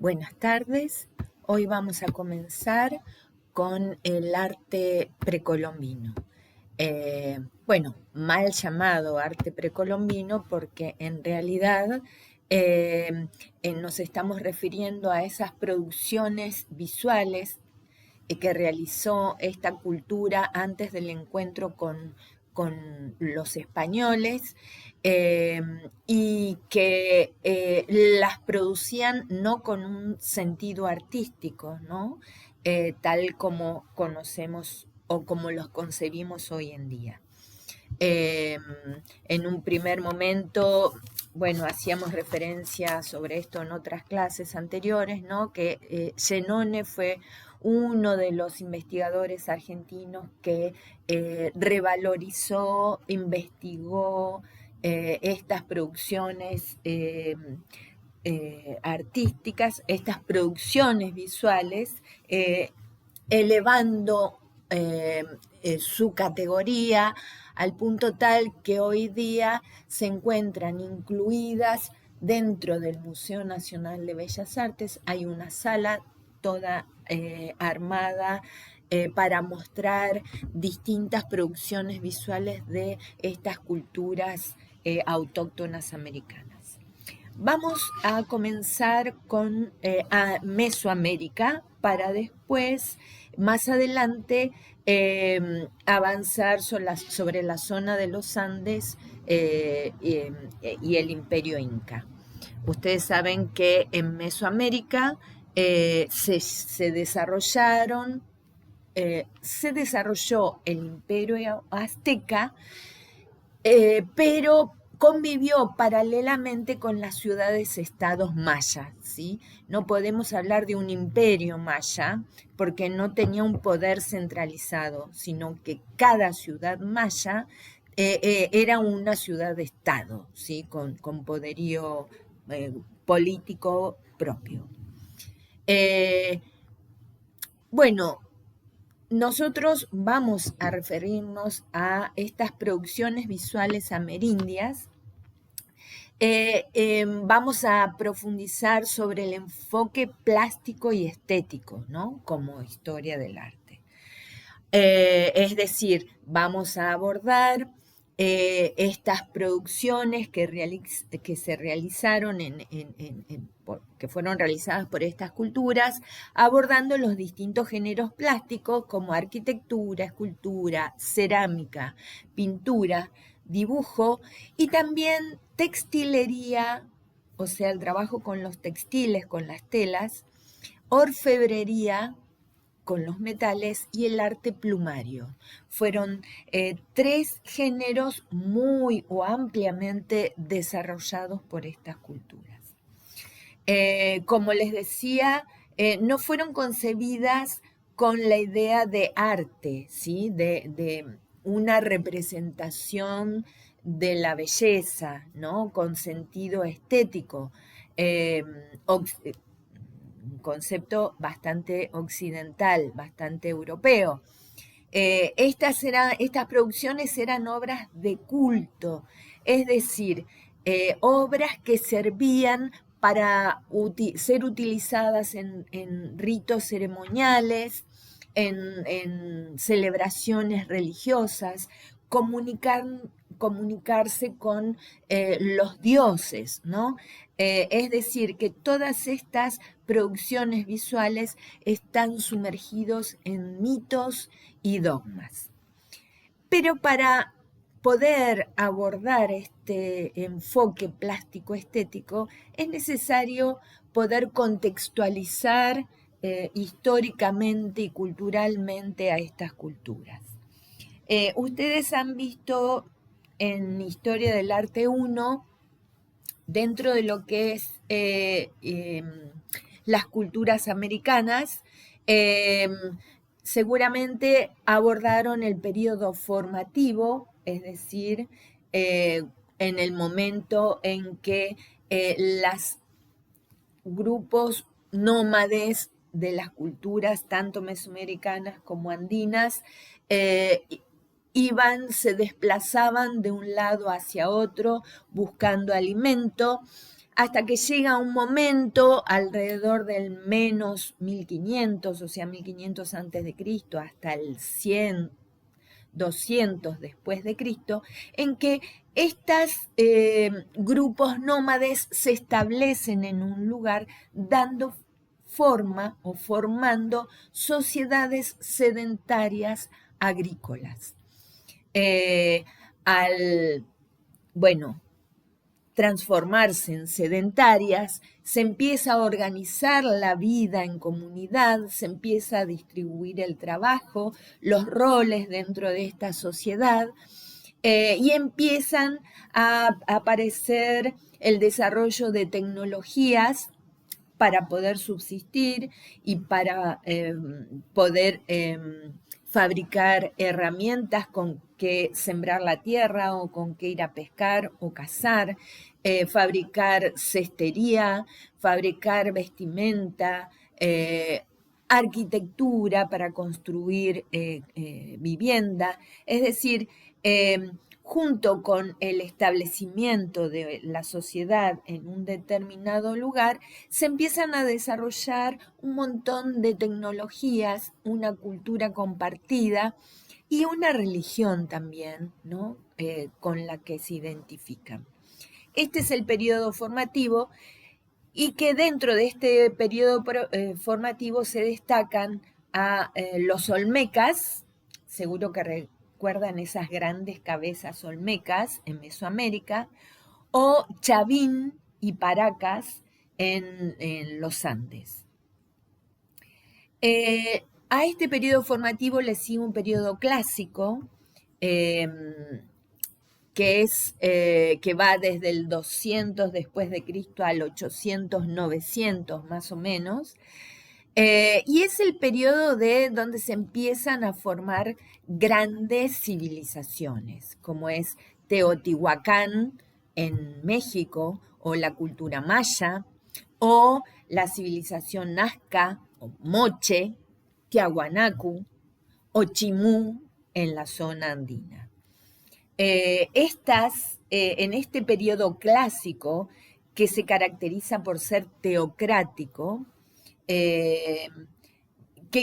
Buenas tardes. Hoy vamos a comenzar con el arte precolombino. Mal llamado arte precolombino porque en realidad nos estamos refiriendo a esas producciones visuales que realizó esta cultura antes del encuentro con los españoles y que las producían no con un sentido artístico, ¿no? Tal como conocemos o como los concebimos hoy en día. Eh, en un primer momento, bueno, hacíamos referencia sobre esto en otras clases anteriores, ¿no? Que Zenone fue uno de los investigadores argentinos que revalorizó, investigó estas producciones artísticas, estas producciones visuales, elevando su categoría al punto tal que hoy día se encuentran incluidas dentro del Museo Nacional de Bellas Artes. Hay una sala toda armada para mostrar distintas producciones visuales de estas culturas autóctonas americanas. Vamos a comenzar con Mesoamérica para después, más adelante, avanzar sobre la zona de los Andes y el Imperio Inca. Ustedes saben que en Mesoamérica se desarrolló el Imperio Azteca, pero convivió paralelamente con las ciudades-estados mayas, ¿sí? No podemos hablar de un imperio maya porque no tenía un poder centralizado, sino que cada ciudad maya era una ciudad-estado, ¿sí? Con poderío político propio. Bueno, nosotros vamos a referirnos a estas producciones visuales amerindias. Vamos a profundizar sobre el enfoque plástico y estético, ¿no? Como historia del arte. Es decir, vamos a abordar estas producciones que se realizaron que fueron realizadas por estas culturas, abordando los distintos géneros plásticos como arquitectura, escultura, cerámica, pintura, dibujo y también textilería, o sea, el trabajo con los textiles, con las telas, orfebrería, con los metales y el arte plumario. Fueron tres géneros muy o ampliamente desarrollados por estas culturas. Como les decía, no fueron concebidas con la idea de arte, ¿sí? de una representación de la belleza, ¿no? Con sentido estético. Un concepto bastante occidental, bastante europeo. Estas producciones eran obras de culto, es decir, obras que servían para ser utilizadas en ritos ceremoniales, en celebraciones religiosas, comunicarse con los dioses, ¿no? Es decir, que todas estas producciones visuales están sumergidos en mitos y dogmas. Pero para poder abordar este enfoque plástico-estético es necesario poder contextualizar históricamente y culturalmente a estas culturas. Ustedes han visto en Historia del Arte 1, dentro de lo que es las culturas americanas, seguramente abordaron el periodo formativo, es decir, en el momento en que los grupos nómades de las culturas, tanto mesoamericanas como andinas, se desplazaban de un lado hacia otro buscando alimento, hasta que llega un momento alrededor del menos 1500, o sea, 1500 antes de Cristo, hasta el 100, 200 después de Cristo, en que estos grupos nómades se establecen en un lugar dando forma o formando sociedades sedentarias agrícolas. Al, bueno, transformarse en sedentarias, se empieza a organizar la vida en comunidad, se empieza a distribuir el trabajo, los roles dentro de esta sociedad, y empiezan a aparecer el desarrollo de tecnologías para poder subsistir y para poder fabricar herramientas con que sembrar la tierra o con que ir a pescar o cazar, fabricar cestería, fabricar vestimenta, arquitectura para construir vivienda. Es decir, junto con el establecimiento de la sociedad en un determinado lugar, se empiezan a desarrollar un montón de tecnologías, una cultura compartida y una religión también, ¿no? Con la que se identifican. Este es el periodo formativo y que dentro de este periodo formativo se destacan a los olmecas, seguro que recuerdan esas grandes cabezas olmecas en Mesoamérica, o Chavín y Paracas en los Andes. A este periodo formativo le sigue un periodo clásico, que va desde el 200 después de Cristo al 800, 900 más o menos, y es el periodo de donde se empiezan a formar grandes civilizaciones, como es Teotihuacán en México, o la cultura maya, o la civilización nazca, o moche, Tiahuanacu, o chimú en la zona andina. En este periodo clásico, que se caracteriza por ser teocrático, ¿qué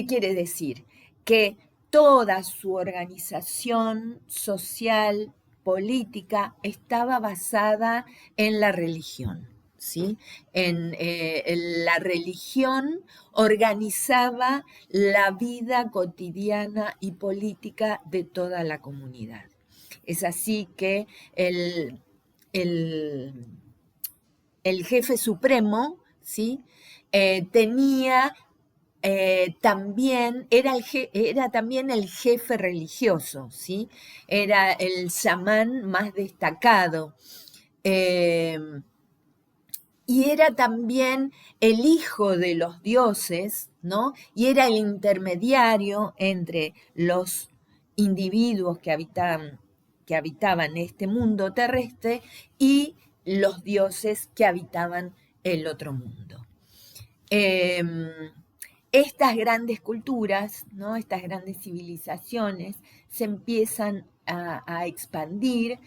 quiere decir? Que toda su organización social, política, estaba basada en la religión. ¿Sí? La religión organizaba la vida cotidiana y política de toda la comunidad. Es así que el jefe supremo, ¿sí? Tenía también, era también el jefe religioso, ¿sí? Era el chamán más destacado. Y era también el hijo de los dioses, ¿no? Y era el intermediario entre los individuos que habitaban este mundo terrestre y los dioses que habitaban el otro mundo. Estas grandes culturas, ¿no? Estas grandes civilizaciones se empiezan a expandir,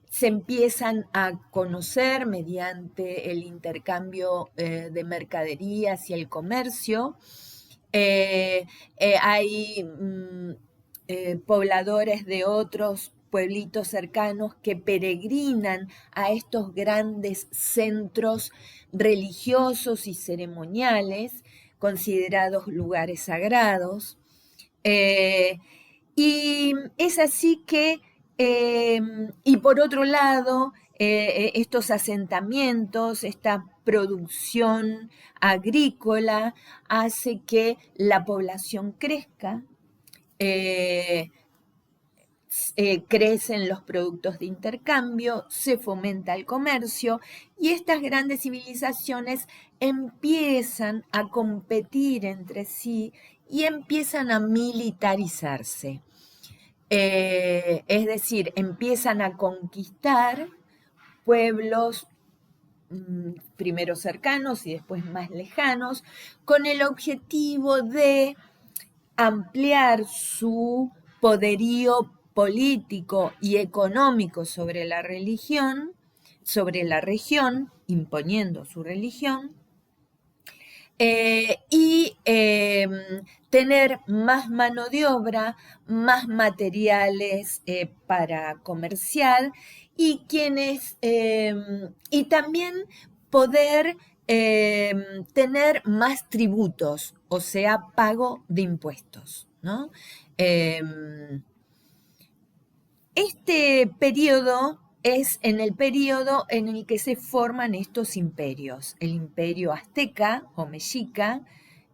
se empiezan a conocer mediante el intercambio de mercaderías y el comercio. Hay pobladores de otros pueblitos cercanos que peregrinan a estos grandes centros religiosos y ceremoniales, considerados lugares sagrados. Y es así que, y por otro lado, estos asentamientos, esta producción agrícola hace que la población crezca, crecen los productos de intercambio, se fomenta el comercio y estas grandes civilizaciones empiezan a competir entre sí y empiezan a militarizarse. Es decir, empiezan a conquistar pueblos primero cercanos y después más lejanos, con el objetivo de ampliar su poderío político y económico sobre la religión, sobre la región, imponiendo su religión, y tener más mano de obra, más materiales para comerciar y y también poder tener más tributos, o sea, pago de impuestos, ¿no? Este periodo es en el periodo en el que se forman estos imperios, el imperio azteca o mexica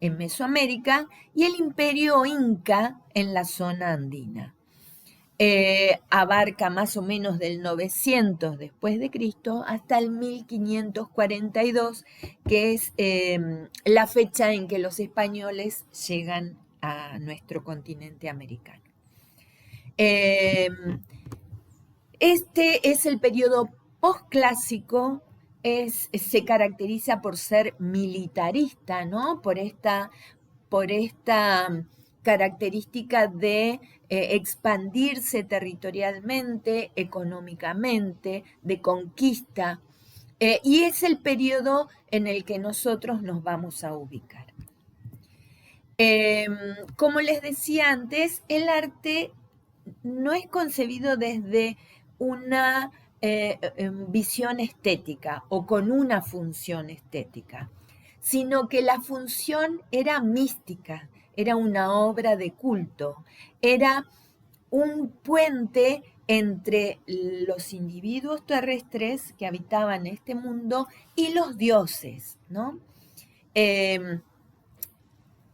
en Mesoamérica y el imperio inca en la zona andina. Abarca más o menos del 900 después de Cristo hasta el 1542, que es la fecha en que los españoles llegan a nuestro continente americano. Este es el periodo posclásico, se caracteriza por ser militarista, ¿no? Por esta característica de expandirse territorialmente, económicamente, de conquista, y es el periodo en el que nosotros nos vamos a ubicar. Como les decía antes, el arte no es concebido desde una visión estética o con una función estética, sino que la función era mística, era una obra de culto, era un puente entre los individuos terrestres que habitaban este mundo y los dioses, ¿no?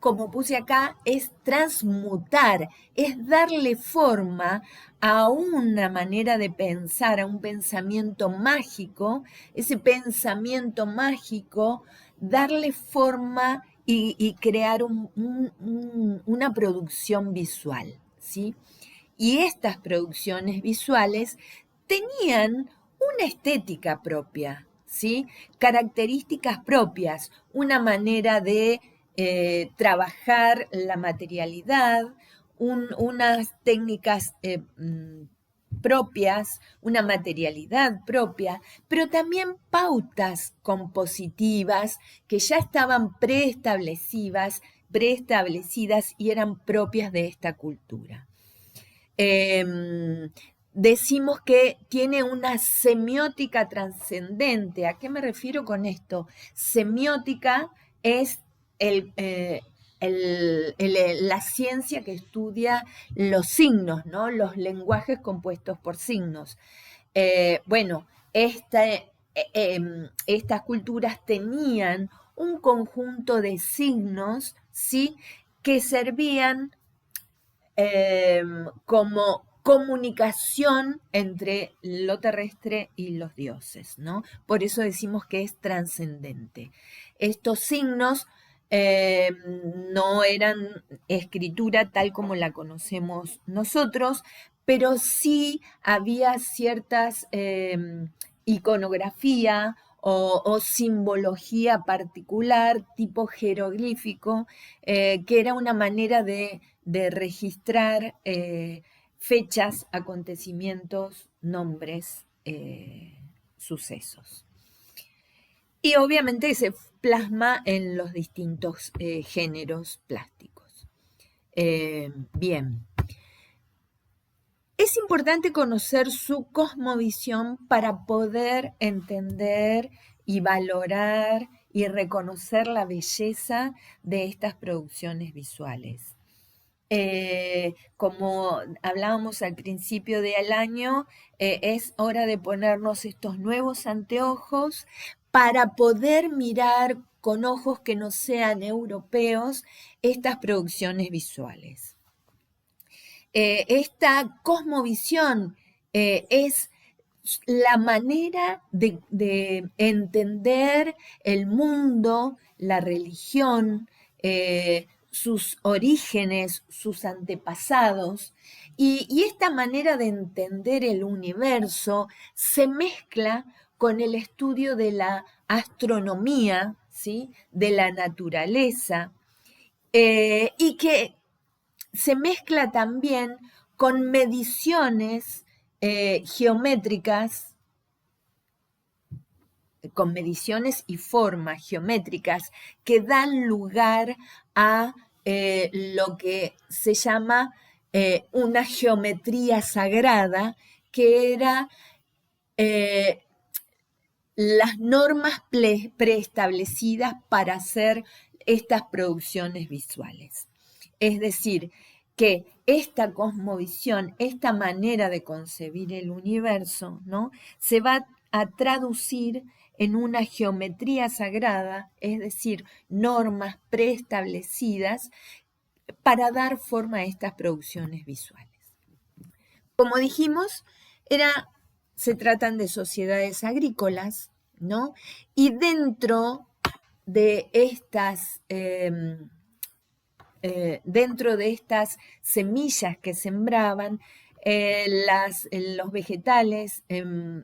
Como puse acá, es transmutar, es darle forma a una manera de pensar, a un pensamiento mágico, ese pensamiento mágico, darle forma y crear una producción visual, ¿sí? Y estas producciones visuales tenían una estética propia, ¿sí? Características propias, una manera de trabajar la materialidad, unas técnicas propias, una materialidad propia, pero también pautas compositivas que ya estaban preestablecidas y eran propias de esta cultura. Decimos que tiene una semiótica trascendente. ¿A qué me refiero con esto? Semiótica es la ciencia que estudia los signos, ¿no? Los lenguajes compuestos por signos. Bueno, estas culturas tenían un conjunto de signos, ¿sí? Que servían como comunicación entre lo terrestre y los dioses, ¿no? Por eso decimos que es trascendente. Estos signos no eran escritura tal como la conocemos nosotros, pero sí había ciertas iconografía o simbología particular, tipo jeroglífico, que era una manera de registrar fechas, acontecimientos, nombres, sucesos. Y obviamente se plasma en los distintos géneros plásticos. Bien. Es importante conocer su cosmovisión para poder entender y valorar y reconocer la belleza de estas producciones visuales. Como hablábamos al principio del año, es hora de ponernos estos nuevos anteojos para poder mirar con ojos que no sean europeos estas producciones visuales. Esta cosmovisión es la manera de entender el mundo, la religión, sus orígenes, sus antepasados, y esta manera de entender el universo se mezcla con el estudio de la astronomía, ¿sí? De la naturaleza, y que se mezcla también con mediciones geométricas con mediciones y formas geométricas que dan lugar a lo que se llama una geometría sagrada, que era las normas preestablecidas para hacer estas producciones visuales. Es decir, que esta cosmovisión, esta manera de concebir el universo, ¿no?, se va a traducir en una geometría sagrada, es decir, normas preestablecidas para dar forma a estas producciones visuales. Como dijimos, se tratan de sociedades agrícolas, ¿no? Y dentro de estas semillas que sembraban, los vegetales,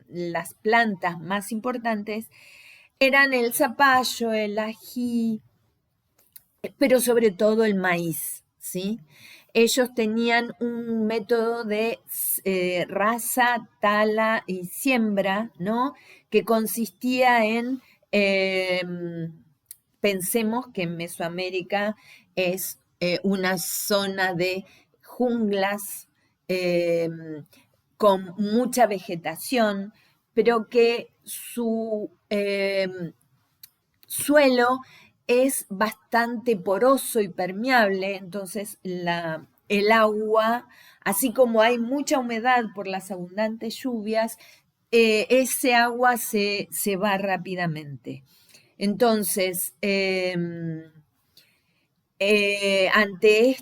las plantas más importantes eran el zapallo, el ají, pero sobre todo el maíz, ¿sí? Ellos tenían un método de raza, tala y siembra, ¿no?, que consistía en, pensemos que en Mesoamérica es una zona de junglas con mucha vegetación, pero que su suelo es bastante poroso y permeable, entonces el agua, así como hay mucha humedad por las abundantes lluvias, ese agua se va rápidamente. Entonces, ante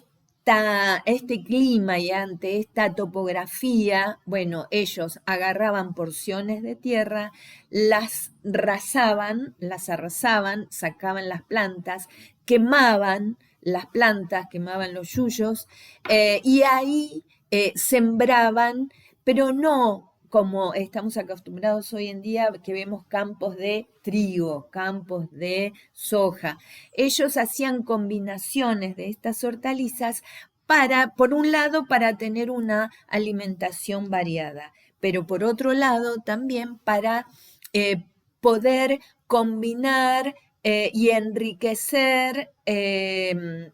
este clima y ante esta topografía, bueno, ellos agarraban porciones de tierra, las arrasaban, sacaban las plantas, quemaban las plantas, quemaban los yuyos, y ahí sembraban, pero no como estamos acostumbrados hoy en día, que vemos campos de trigo, campos de soja. Ellos hacían combinaciones de estas hortalizas por un lado, para tener una alimentación variada, pero por otro lado también para poder combinar y enriquecer el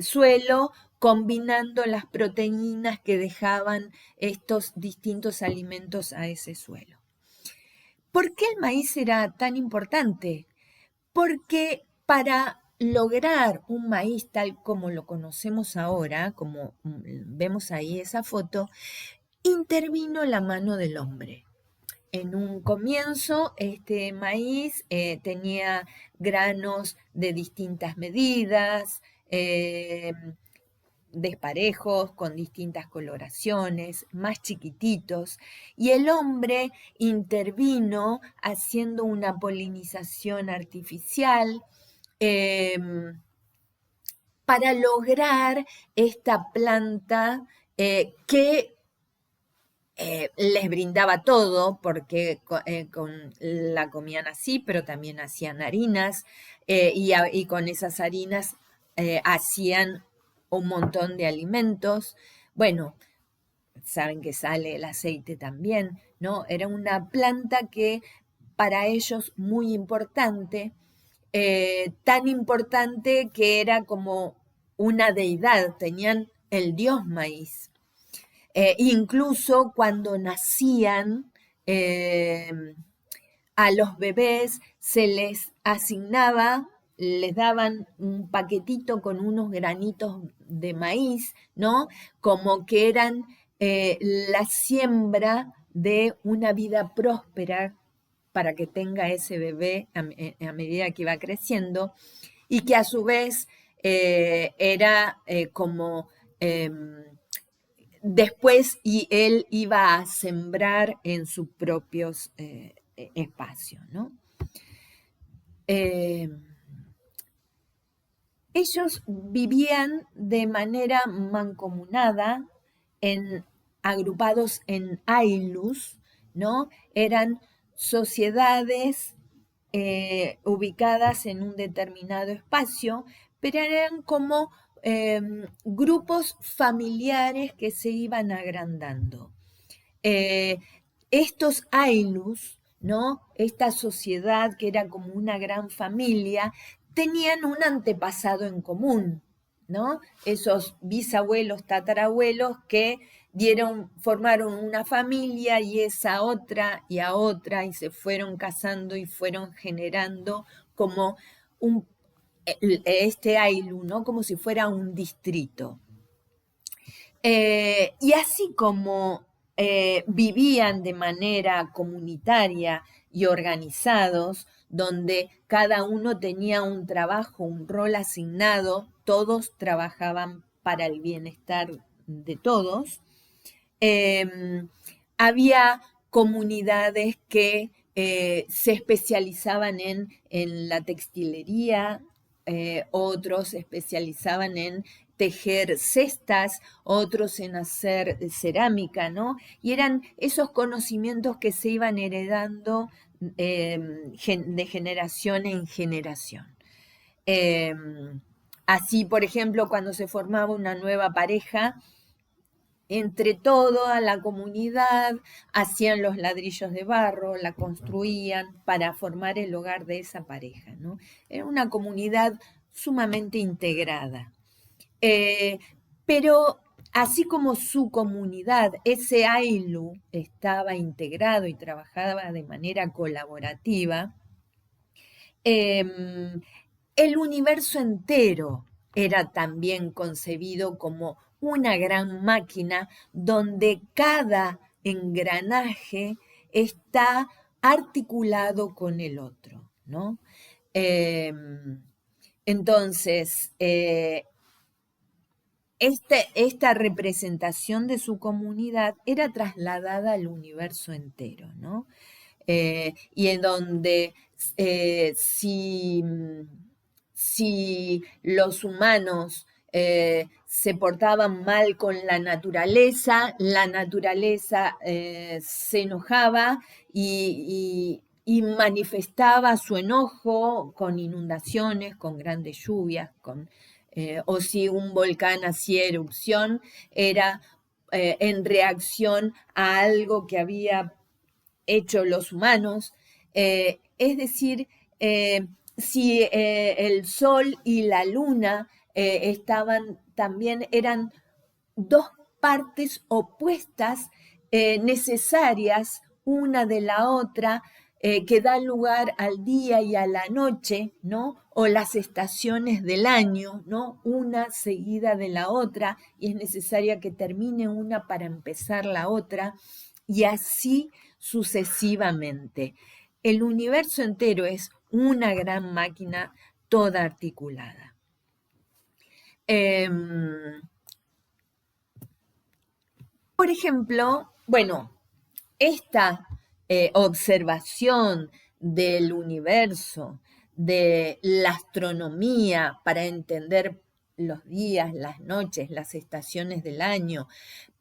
suelo, combinando las proteínas que dejaban estos distintos alimentos a ese suelo. ¿Por qué el maíz era tan importante? Porque para lograr un maíz tal como lo conocemos ahora, como vemos ahí esa foto, intervino la mano del hombre. En un comienzo, este maíz tenía granos de distintas medidas, desparejos, con distintas coloraciones, más chiquititos, y el hombre intervino haciendo una polinización artificial para lograr esta planta que les brindaba todo, porque la comían así, pero también hacían harinas, y con esas harinas hacían un montón de alimentos. Bueno, saben que sale el aceite también, ¿no? Era una planta que para ellos muy importante, tan importante que era como una deidad, tenían el dios maíz. Incluso cuando nacían, a los bebés se les asignaba, les daban un paquetito con unos granitos de maíz, ¿no? Como que eran la siembra de una vida próspera para que tenga ese bebé a medida que iba creciendo, y que a su vez era como después y él iba a sembrar en sus propios espacios, ¿no? Ellos vivían de manera mancomunada, agrupados en aylus, ¿no? Eran sociedades ubicadas en un determinado espacio, pero eran como grupos familiares que se iban agrandando. Estos aylus ¿no? Esta sociedad que era como una gran familia, tenían un antepasado en común, ¿no? Esos bisabuelos, tatarabuelos que formaron una familia y esa otra y a otra y se fueron casando y fueron generando como este Ayllu, ¿no? Como si fuera un distrito. Y así como vivían de manera comunitaria y organizados, donde cada uno tenía un trabajo, un rol asignado, todos trabajaban para el bienestar de todos. Había comunidades que se especializaban en la textilería, otros se especializaban en tejer cestas, otros en hacer cerámica, ¿no? Y eran esos conocimientos que se iban heredando de generación en generación. Así, por ejemplo, cuando se formaba una nueva pareja, entre toda la comunidad hacían los ladrillos de barro, la construían para formar el hogar de esa pareja, ¿no? Era una comunidad sumamente integrada. Pero así como su comunidad, ese Ayllu, estaba integrado y trabajaba de manera colaborativa, el universo entero era también concebido como una gran máquina donde cada engranaje está articulado con el otro, ¿no? Entonces, esta representación de su comunidad era trasladada al universo entero, ¿no? Y en donde si los humanos se portaban mal con la naturaleza se enojaba y manifestaba su enojo con inundaciones, con grandes lluvias, o si un volcán hacía erupción, era en reacción a algo que había hecho los humanos. Es decir, si el sol y la luna estaban también, eran dos partes opuestas necesarias una de la otra, que dan lugar al día y a la noche, ¿no? O las estaciones del año, ¿no? Una seguida de la otra, y es necesaria que termine una para empezar la otra, y así sucesivamente. El universo entero es una gran máquina toda articulada. Por ejemplo, bueno, esta observación del universo, de la astronomía para entender los días, las noches, las estaciones del año,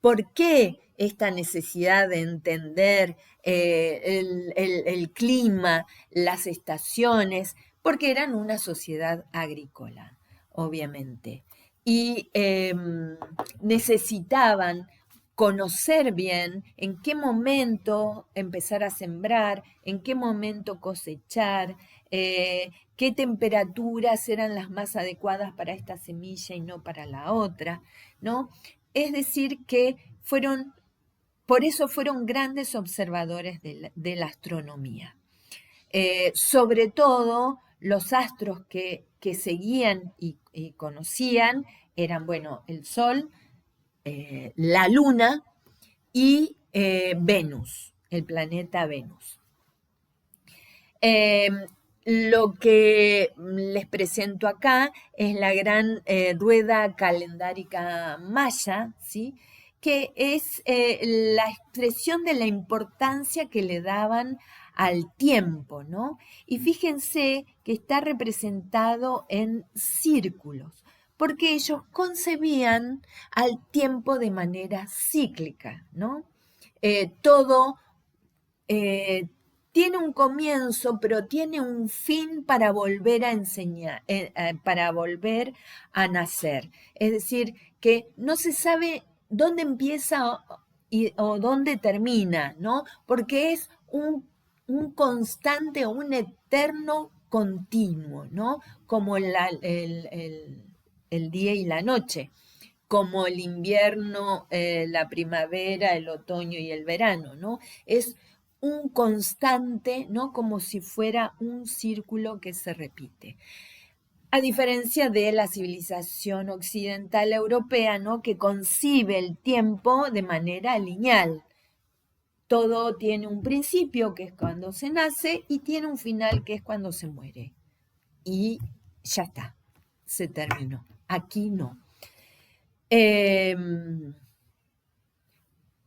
¿por qué esta necesidad de entender el clima, las estaciones? Porque eran una sociedad agrícola, obviamente, y necesitaban conocer bien en qué momento empezar a sembrar, en qué momento cosechar, qué temperaturas eran las más adecuadas para esta semilla y no para la otra, ¿no? Es decir, que por eso fueron grandes observadores de la astronomía. Sobre todo, los astros que seguían y conocían eran, bueno, el Sol, la Luna y Venus, el planeta Venus. Lo que les presento acá es la gran rueda calendárica maya, ¿sí? Que es la expresión de la importancia que le daban al tiempo, ¿no? Y fíjense que está representado en círculos, porque ellos concebían al tiempo de manera cíclica, ¿no? Todo tiene un comienzo, pero tiene un fin para volver a enseñar, para volver a nacer. Es decir, que no se sabe dónde empieza o dónde termina, ¿no? Porque es un constante, un eterno continuo, ¿no? Como el día y la noche, como el invierno, la primavera, el otoño y el verano, ¿no? Es un constante, ¿no? Como si fuera un círculo que se repite. A diferencia de la civilización occidental europea, ¿no? Que concibe el tiempo de manera lineal. Todo tiene un principio, que es cuando se nace, y tiene un final, que es cuando se muere. Y ya está, se terminó. Aquí no.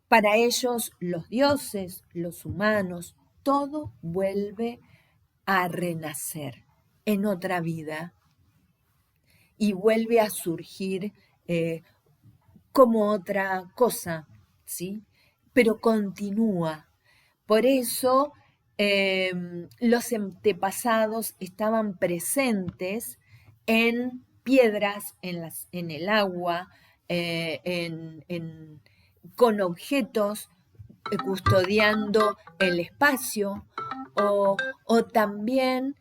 Para ellos, los dioses, los humanos, todo vuelve a renacer en otra vida y vuelve a surgir como otra cosa, ¿sí? Pero continúa. Por eso los antepasados estaban presentes en piedras, en el agua, con objetos, custodiando el espacio, o también,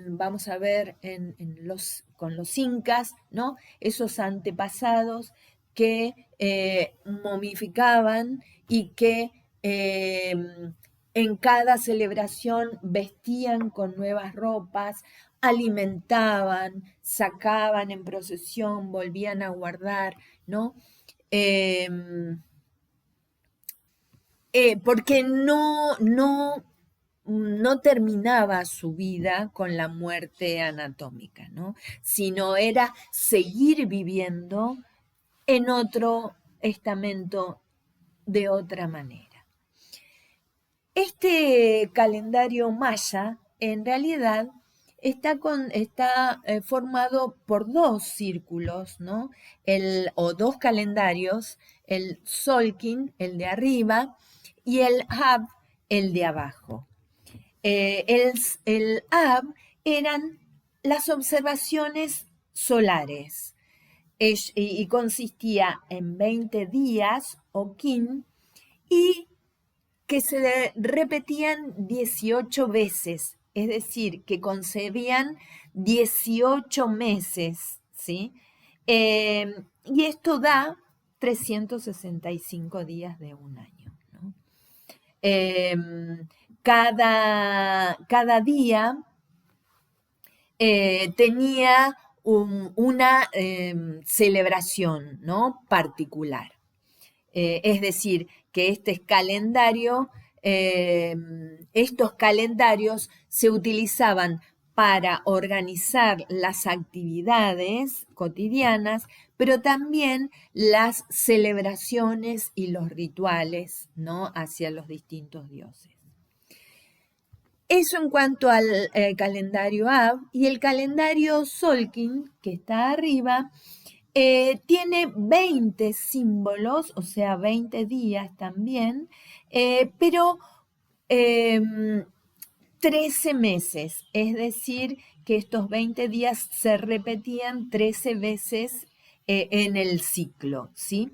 vamos a ver, con los incas, ¿no? Esos antepasados que momificaban y que en cada celebración vestían con nuevas ropas, alimentaban, sacaban en procesión, volvían a guardar, ¿no? Porque no terminaba su vida con la muerte anatómica, ¿no? Sino era seguir viviendo en otro estamento de otra manera. Este calendario maya, en realidad, está formado por dos círculos, ¿no? O dos calendarios, el Solkin, el de arriba, y el Ab, el de abajo. El Ab eran las observaciones solares y consistía en 20 días o kin y que se repetían 18 veces, es decir, que concebían 18 meses, ¿sí? Y esto da 365 días de un año, ¿no? Cada día tenía una celebración, ¿no? Particular. Es decir, que estos calendarios se utilizaban para organizar las actividades cotidianas, pero también las celebraciones y los rituales, ¿no? Hacia los distintos dioses. Eso en cuanto al calendario Ab, y el calendario Solkin, que está arriba, tiene 20 símbolos, o sea, 20 días también, pero 13 meses, es decir, que estos 20 días se repetían 13 veces en el ciclo, ¿sí?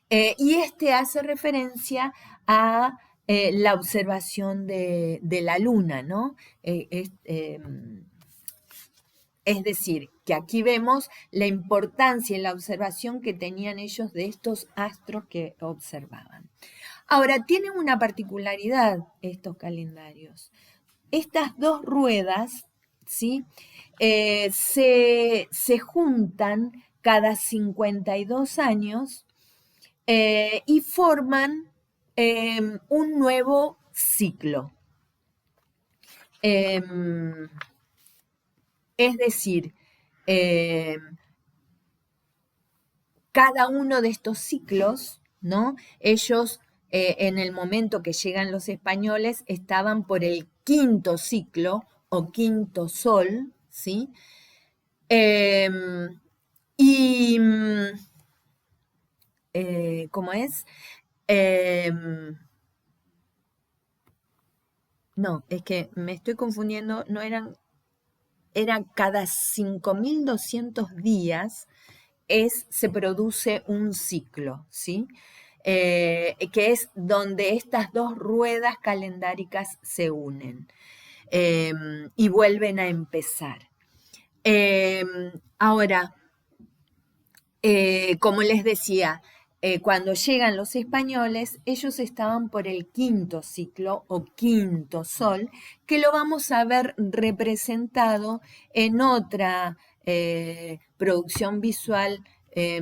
Y este hace referencia a la observación de la luna, ¿no? Es decir, que aquí vemos la importancia y la observación que tenían ellos de estos astros que observaban. Ahora, tienen una particularidad estos calendarios. Estas dos ruedas, ¿sí? Se juntan cada 52 años y forman un nuevo ciclo. Es decir, cada uno de estos ciclos, ¿no? Ellos, en el momento que llegan los españoles, estaban por el quinto ciclo o quinto sol, ¿sí? Y, ¿cómo es? No, es que me estoy confundiendo, no eran cada 5.200 días se produce un ciclo, ¿sí? que es donde estas dos ruedas calendáricas se unen y vuelven a empezar. Ahora, como les decía, cuando llegan los españoles, ellos estaban por el quinto ciclo o quinto sol, que lo vamos a ver representado en otra producción visual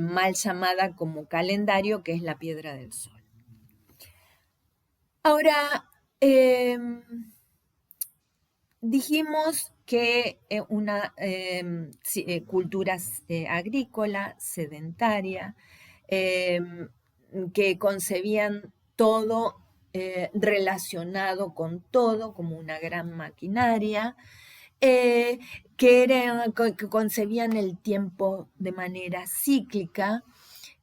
mal llamada como calendario, que es la Piedra del Sol. Ahora, dijimos que una cultura agrícola, sedentaria, que concebían todo relacionado con todo, como una gran maquinaria, que concebían el tiempo de manera cíclica,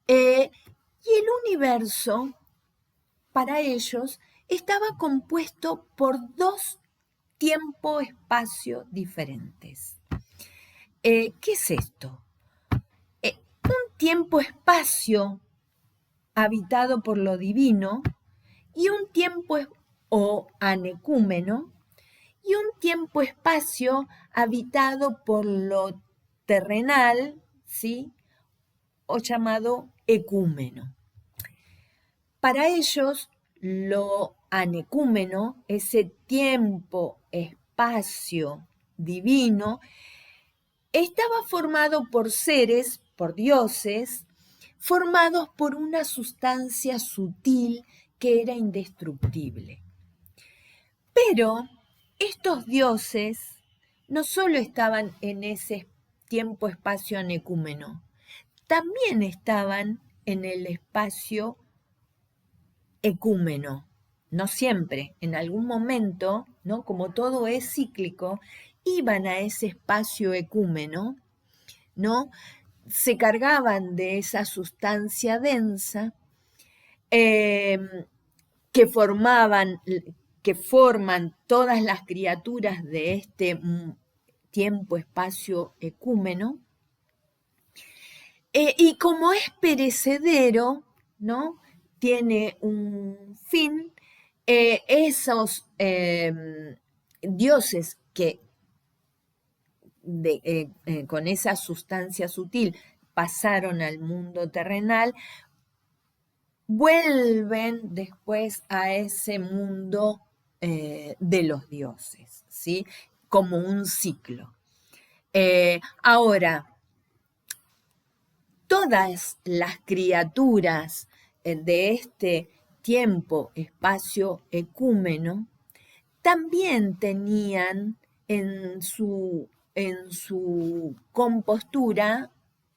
y el universo, para ellos, estaba compuesto por dos tiempo-espacio diferentes. ¿Qué es esto? Un tiempo-espacio habitado por lo divino y un tiempo o anecúmeno y un tiempo-espacio habitado por lo terrenal, ¿sí? O llamado ecúmeno. Para ellos, lo anecúmeno, ese tiempo, espacio divino, estaba formado por seres, por dioses, formados por una sustancia sutil que era indestructible. Pero estos dioses no solo estaban en ese tiempo-espacio anecúmeno, también estaban en el espacio ecúmeno. No siempre, en algún momento, ¿no? Como todo es cíclico, iban a ese espacio ecúmeno, ¿no? Se cargaban de esa sustancia densa que forman todas las criaturas de este tiempo-espacio ecúmeno. Y como es perecedero, ¿no? Tiene un fin, esos dioses que con esa sustancia sutil pasaron al mundo terrenal, vuelven después a ese mundo de los dioses, ¿sí? Como un ciclo. Ahora, todas las criaturas de este tiempo, espacio ecúmeno, también tenían en su compostura,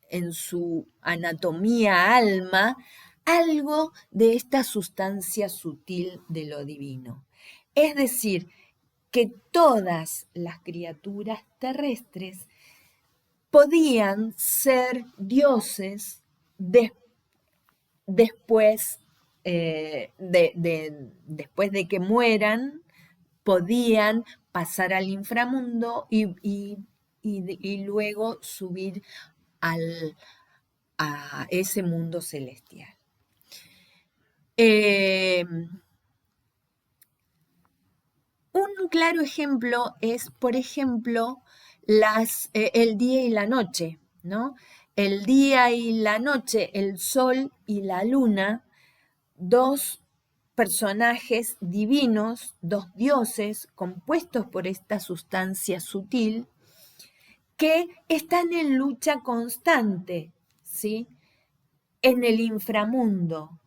en su anatomía alma, algo de esta sustancia sutil de lo divino. Es decir, que todas las criaturas terrestres podían ser dioses después, después de que mueran, podían pasar al inframundo y luego subir a ese mundo celestial. Un claro ejemplo es, por ejemplo, el día y la noche, ¿no? El día y la noche, el sol y la luna, dos personajes divinos, dos dioses compuestos por esta sustancia sutil que están en lucha constante, ¿sí? En el inframundo.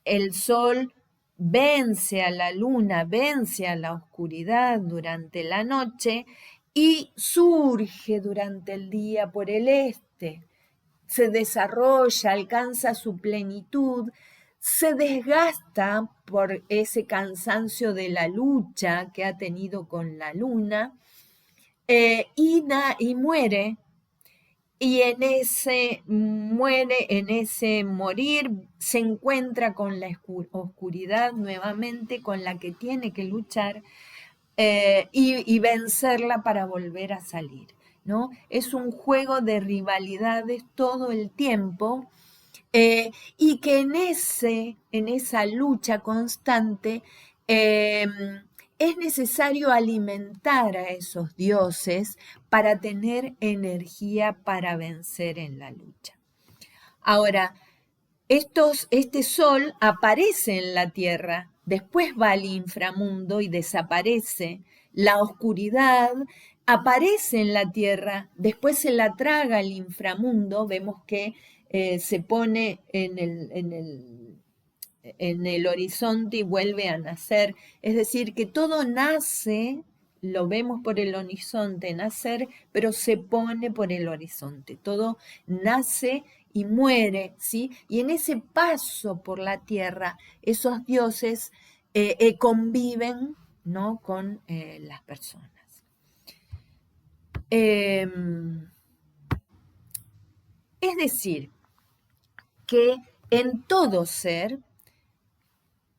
El sol vence a la luna, vence a la oscuridad durante la noche y surge durante el día por el este. Se desarrolla, alcanza su plenitud, se desgasta por ese cansancio de la lucha que ha tenido con la luna y muere. Y en ese morir, se encuentra con la oscuridad nuevamente con la que tiene que luchar y vencerla para volver a salir, ¿no? Es un juego de rivalidades todo el tiempo Y que en esa lucha constante es necesario alimentar a esos dioses para tener energía para vencer en la lucha. Ahora, este sol aparece en la tierra, después va al inframundo y desaparece. La oscuridad aparece en la tierra, después se la traga al inframundo. Vemos que se pone en el horizonte y vuelve a nacer. Es decir, que todo nace, lo vemos por el horizonte nacer, pero se pone por el horizonte. Todo nace y muere, ¿sí? Y en ese paso por la tierra, esos dioses conviven, ¿no?, con las personas. Es decir, que en todo ser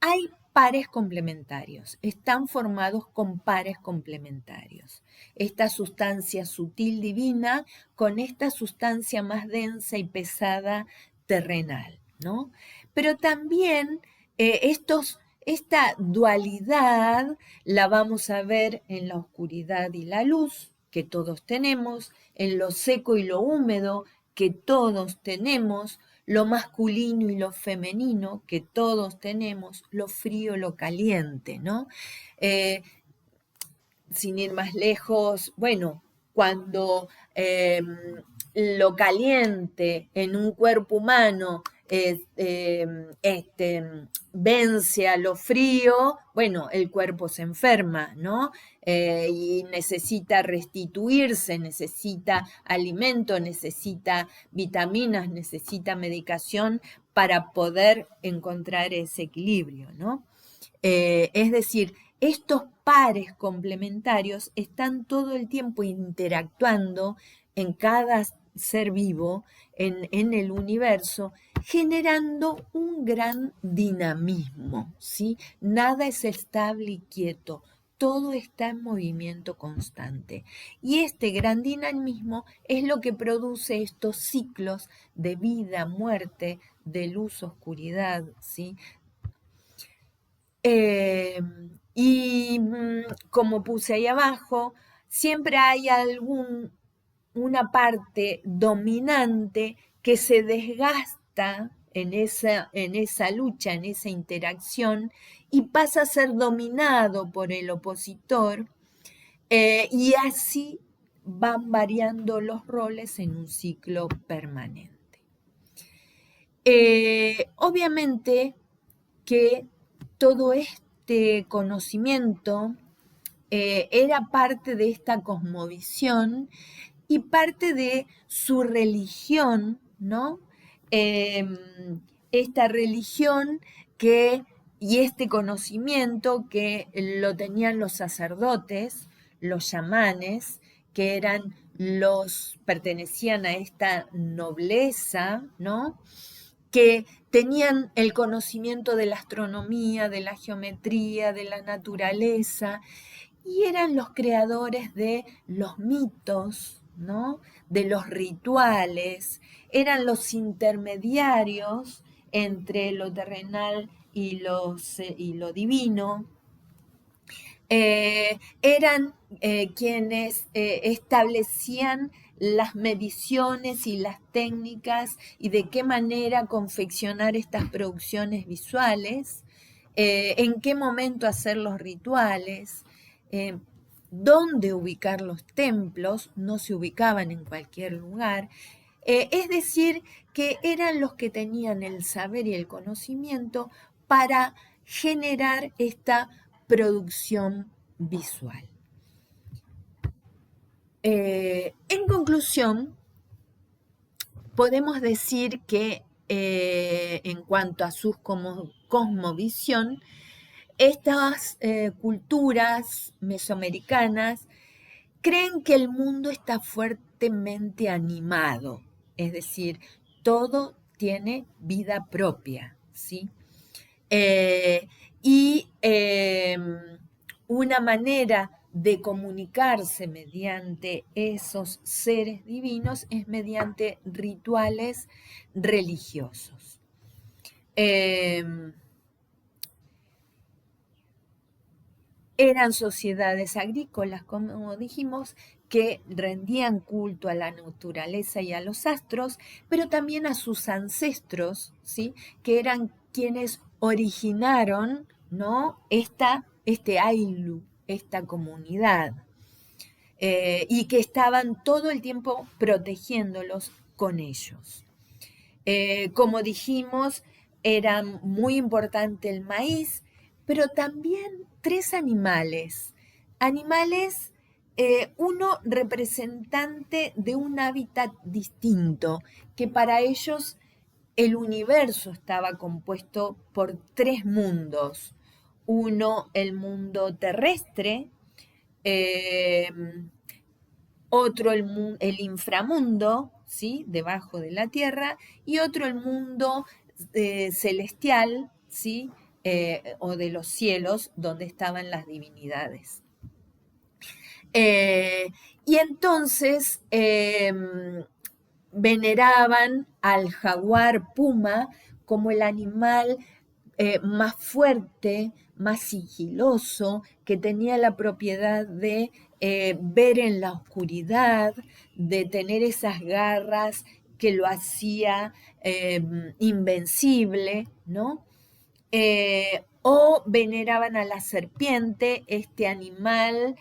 hay pares complementarios, están formados con pares complementarios. Esta sustancia sutil divina con esta sustancia más densa y pesada terrenal, ¿no? Pero también esta dualidad la vamos a ver en la oscuridad y la luz que todos tenemos, en lo seco y lo húmedo que todos tenemos, lo masculino y lo femenino que todos tenemos, lo frío, lo caliente, ¿no? Sin ir más lejos, bueno, cuando lo caliente en un cuerpo humano vence a lo frío, bueno, el cuerpo se enferma, ¿no? Y necesita restituirse, necesita alimento, necesita vitaminas, necesita medicación para poder encontrar ese equilibrio, ¿no? Es decir, estos pares complementarios están todo el tiempo interactuando en cada ser vivo, en el universo, generando un gran dinamismo, ¿sí? Nada es estable y quieto, todo está en movimiento constante. Y este gran dinamismo es lo que produce estos ciclos de vida, muerte, de luz, oscuridad, ¿sí? Como puse ahí abajo, siempre hay una parte dominante que se desgasta en esa lucha, en esa interacción, y pasa a ser dominado por el opositor, y así van variando los roles en un ciclo permanente. Obviamente que todo este conocimiento era parte de esta cosmovisión y parte de su religión, ¿no? Esta religión y este conocimiento que lo tenían los sacerdotes, los chamanes, que pertenecían a esta nobleza, ¿no? Que tenían el conocimiento de la astronomía, de la geometría, de la naturaleza, y eran los creadores de los mitos, ¿no? De los rituales, eran los intermediarios entre lo terrenal y lo divino. Eran quienes establecían las mediciones y las técnicas y de qué manera confeccionar estas producciones visuales, en qué momento hacer los rituales, dónde ubicar los templos, no se ubicaban en cualquier lugar. Es decir, que eran los que tenían el saber y el conocimiento para generar esta producción visual. En conclusión, podemos decir que en cuanto a su cosmovisión, estas culturas mesoamericanas creen que el mundo está fuertemente animado, es decir, todo tiene vida propia, ¿sí? Y una manera de comunicarse mediante esos seres divinos es mediante rituales religiosos. Eran sociedades agrícolas, como dijimos, que rendían culto a la naturaleza y a los astros, pero también a sus ancestros, ¿sí? Que eran quienes originaron, ¿no? Este Ailu, esta comunidad, y que estaban todo el tiempo protegiéndolos con ellos. Como dijimos, era muy importante el maíz, pero también tres animales. Animales, uno representante de un hábitat distinto, que para ellos el universo estaba compuesto por tres mundos. Uno, el mundo terrestre, eh, otro el inframundo, ¿sí? Debajo de la tierra, y otro el mundo celestial, ¿sí? O de los cielos, donde estaban las divinidades. Y entonces veneraban al jaguar puma como el animal más fuerte, más sigiloso, que tenía la propiedad de ver en la oscuridad, de tener esas garras que lo hacía invencible, ¿no? O veneraban a la serpiente, este animal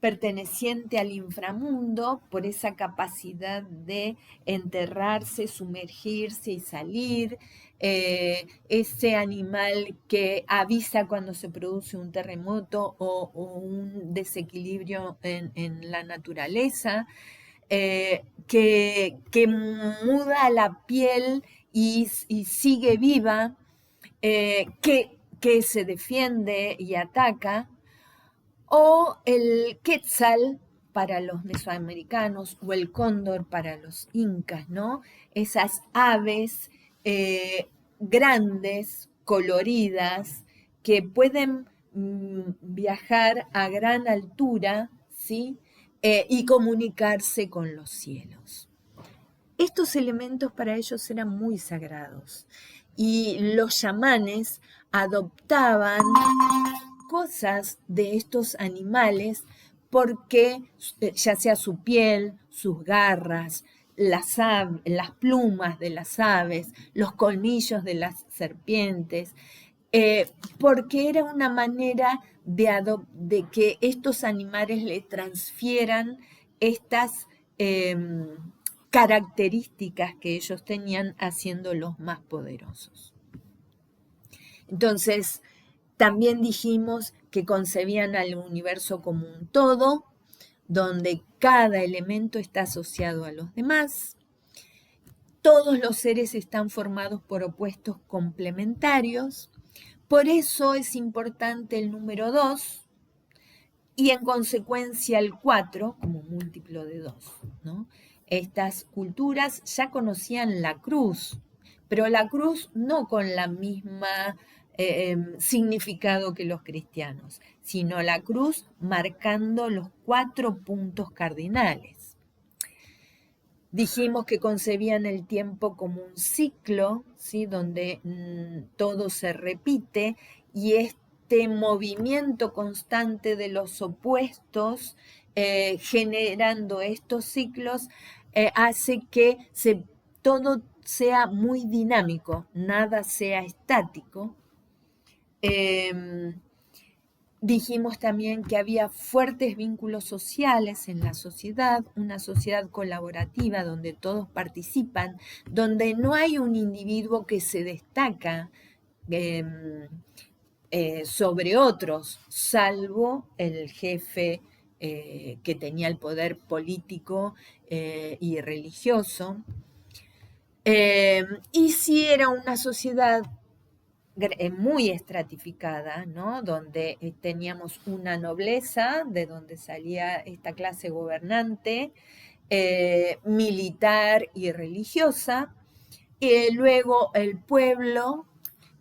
perteneciente al inframundo por esa capacidad de enterrarse, sumergirse y salir, ese animal que avisa cuando se produce un terremoto o un desequilibrio en la naturaleza, que muda la piel y sigue viva, que se defiende y ataca, o el quetzal para los mesoamericanos o el cóndor para los incas, ¿no? Esas aves grandes, coloridas, que pueden viajar a gran altura, ¿sí? Y comunicarse con los cielos. Estos elementos para ellos eran muy sagrados y los chamanes adoptaban cosas de estos animales porque ya sea su piel, sus garras, las plumas de las aves, los colmillos de las serpientes, porque era una manera de que estos animales le transfieran estas características que ellos tenían, haciéndolos más poderosos. Entonces, también dijimos que concebían al universo como un todo, donde cada elemento está asociado a los demás. Todos los seres están formados por opuestos complementarios. Por eso es importante el número 2 y en consecuencia el 4 como múltiplo de 2, ¿no? Estas culturas ya conocían la cruz, pero la cruz no con la misma significado que los cristianos, sino la cruz marcando los 4 puntos cardinales. Dijimos que concebían el tiempo como un ciclo, ¿sí? Donde todo se repite y este movimiento constante de los opuestos generando estos ciclos hace que todo sea muy dinámico, nada sea estático. Dijimos también que había fuertes vínculos sociales en la sociedad, una sociedad colaborativa donde todos participan, donde no hay un individuo que se destaca sobre otros, salvo el jefe que tenía el poder político y religioso. Y si era una sociedad muy estratificada, ¿no? Donde teníamos una nobleza, de donde salía esta clase gobernante, militar y religiosa, y luego el pueblo,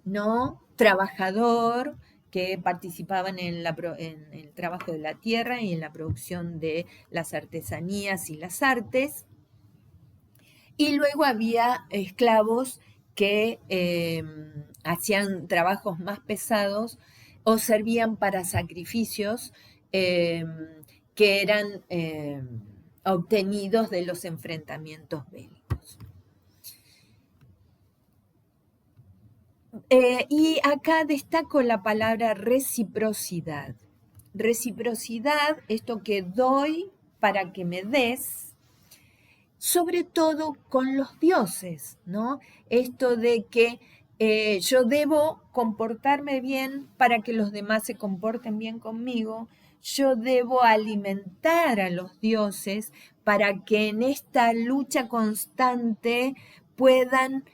¿no? Trabajador, que participaban en el trabajo de la tierra y en la producción de las artesanías y las artes. Y luego había esclavos que hacían trabajos más pesados o servían para sacrificios que eran obtenidos de los enfrentamientos bélicos. Y acá destaco la palabra reciprocidad. Reciprocidad, esto que doy para que me des, sobre todo con los dioses, ¿no? Esto de que yo debo comportarme bien para que los demás se comporten bien conmigo, yo debo alimentar a los dioses para que en esta lucha constante puedan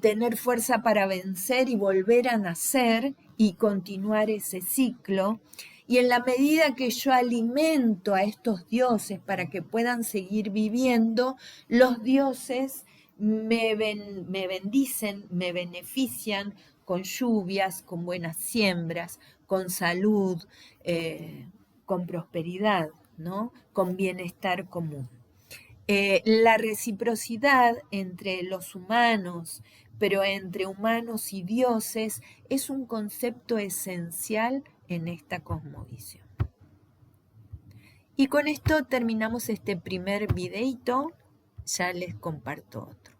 tener fuerza para vencer y volver a nacer y continuar ese ciclo. Y en la medida que yo alimento a estos dioses para que puedan seguir viviendo, los dioses me bendicen, me benefician con lluvias, con buenas siembras, con salud, con prosperidad, ¿no? Con bienestar común. La reciprocidad entre los humanos, pero entre humanos y dioses, es un concepto esencial en esta cosmovisión. Y con esto terminamos este primer videito, ya les comparto otro.